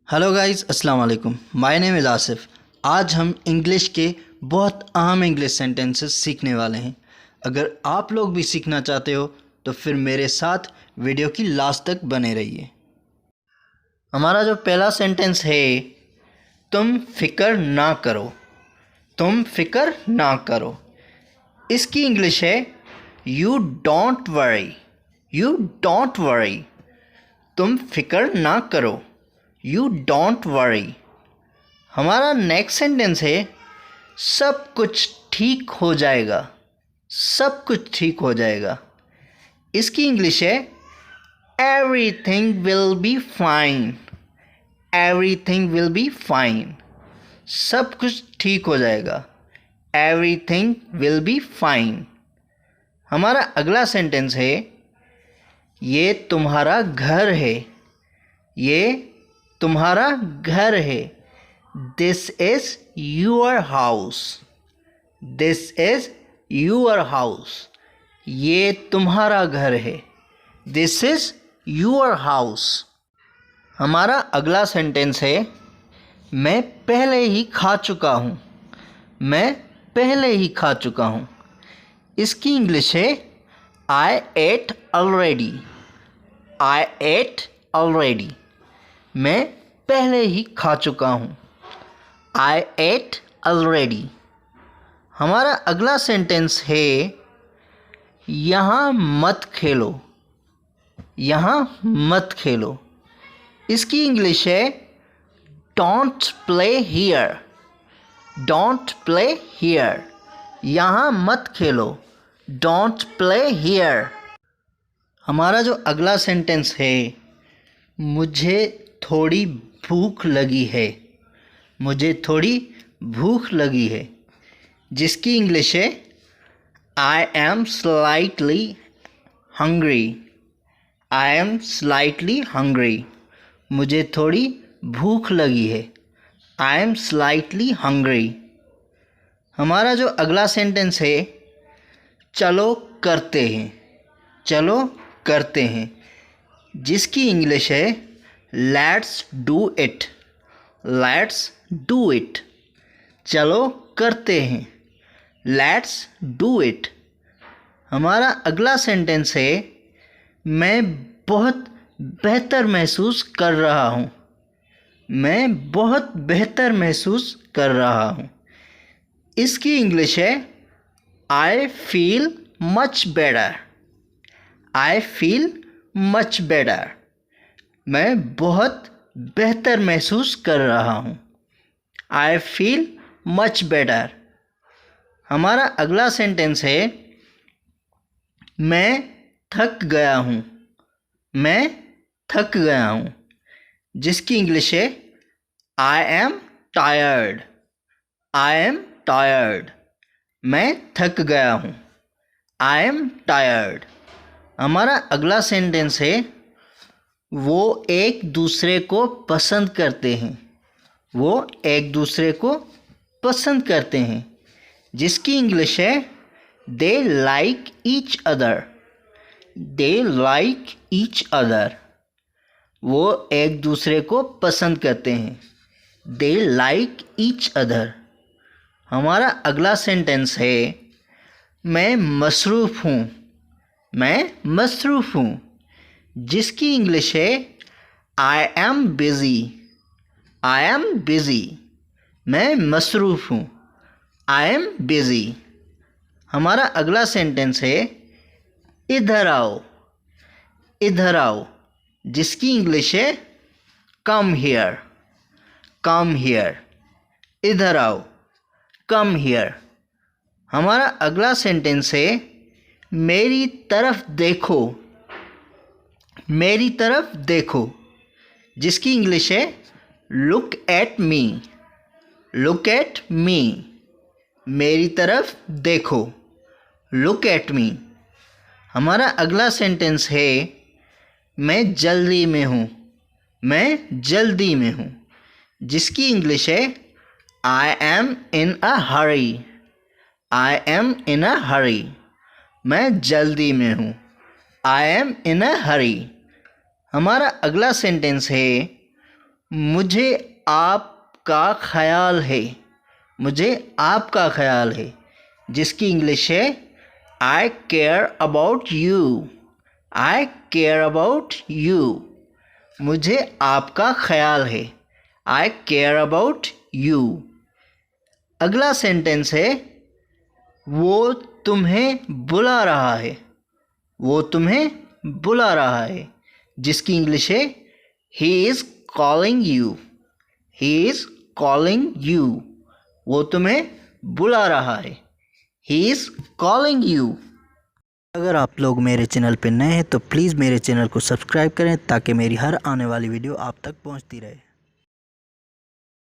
Hello guys, अस्सलाम वालेकुम। My name is Asif. आज हम इंग्लिश के बहुत अहम इंग्लिश सेंटेंसेस सीखने वाले हैं। अगर आप लोग भी सीखना चाहते हो तो फिर मेरे साथ वीडियो की लास्ट तक बने रहिए। हमारा जो पहला सेंटेंस है, तुम फिक्र ना करो। तुम फिक्र ना करो। इसकी इंग्लिश है you don't worry. You don't worry. तुम फिक्र ना करो। You don't worry. हमारा नेक्स्ट सेंटेंस है सब कुछ ठीक हो जाएगा। सब कुछ ठीक हो जाएगा। इसकी इंग्लिश है everything will be fine. Everything will be fine. सब कुछ ठीक हो जाएगा। Everything will be fine. हमारा अगला सेंटेंस है ये तुम्हारा घर है। ये तुम्हारा घर है। This is your house. This is your house. ये तुम्हारा घर है। This is your house. हमारा अगला सेंटेंस है मैं पहले ही खा चुका हूँ। मैं पहले ही खा चुका हूँ। इसकी इंग्लिश है आई एट ऑलरेडी। आई एट ऑलरेडी। मैं पहले ही खा चुका हूँ। आई एट ऑलरेडी। हमारा अगला सेंटेंस है यहाँ मत खेलो। यहाँ मत खेलो। इसकी इंग्लिश है don't play here. Don't play here. यहाँ मत खेलो। Don't play here. हमारा जो अगला सेंटेंस है मुझे थोड़ी भूख लगी है। मुझे थोड़ी भूख लगी है। जिसकी इंग्लिश है I am slightly hungry. I am slightly hungry. मुझे थोड़ी भूख लगी है। I am slightly hungry. हमारा जो अगला सेंटेंस है चलो करते हैं। चलो करते हैं। जिसकी इंग्लिश है let's do it. Let's do it. चलो करते हैं। Let's do it. हमारा अगला सेंटेंस है मैं बहुत बेहतर महसूस कर रहा हूँ। मैं बहुत बेहतर महसूस कर रहा हूँ। इसकी इंग्लिश है I feel much better. I feel much better. मैं बहुत बेहतर महसूस कर रहा हूँ। I feel much better. हमारा अगला सेंटेंस है मैं थक गया हूँ। मैं थक गया हूँ। जिसकी इंग्लिश है I am tired. I am tired. मैं थक गया हूँ। I am tired. हमारा अगला सेंटेंस है वो एक दूसरे को पसंद करते हैं। वो एक दूसरे को पसंद करते हैं। जिसकी इंग्लिश है they like each other. They like each other. वो एक दूसरे को पसंद करते हैं। They like each other. हमारा अगला सेंटेंस है मैं मसरूफ़ हूँ। मैं मसरूफ़ हूँ। जिसकी इंग्लिश है I am busy. I am busy. मैं मसरूफ़ हूँ। I am busy. हमारा अगला सेंटेंस है इधर आओ। इधर आओ। जिसकी इंग्लिश है कम हियर। Come here. इधर आओ। Come here. हमारा अगला सेंटेंस है मेरी तरफ देखो। मेरी तरफ देखो। जिसकी इंग्लिश है look at me. Look at me. मेरी तरफ देखो। Look at me. हमारा अगला सेंटेंस है मैं जल्दी में हूँ। मैं जल्दी में हूँ। जिसकी इंग्लिश है I am in a Hari. I am इन अ हरी। मैं जल्दी में हूँ। आई एम इन अ हरी। हमारा अगला सेंटेंस है मुझे आपका ख्याल है, मुझे आपका ख्याल है, जिसकी इंग्लिश है I care about you, I care about you. मुझे आपका ख्याल है, आई केयर अबाउट यू। अगला सेंटेंस है वो तुम्हें बुला रहा है, वो तुम्हें बुला रहा है, जिसकी इंग्लिश है he is calling you, he is calling you. वो तुम्हें बुला रहा है, ही इज़ कॉलिंग यू। अगर आप लोग मेरे चैनल पर नए हैं तो प्लीज़ मेरे चैनल को सब्सक्राइब करें ताकि मेरी हर आने वाली वीडियो आप तक पहुंचती रहे।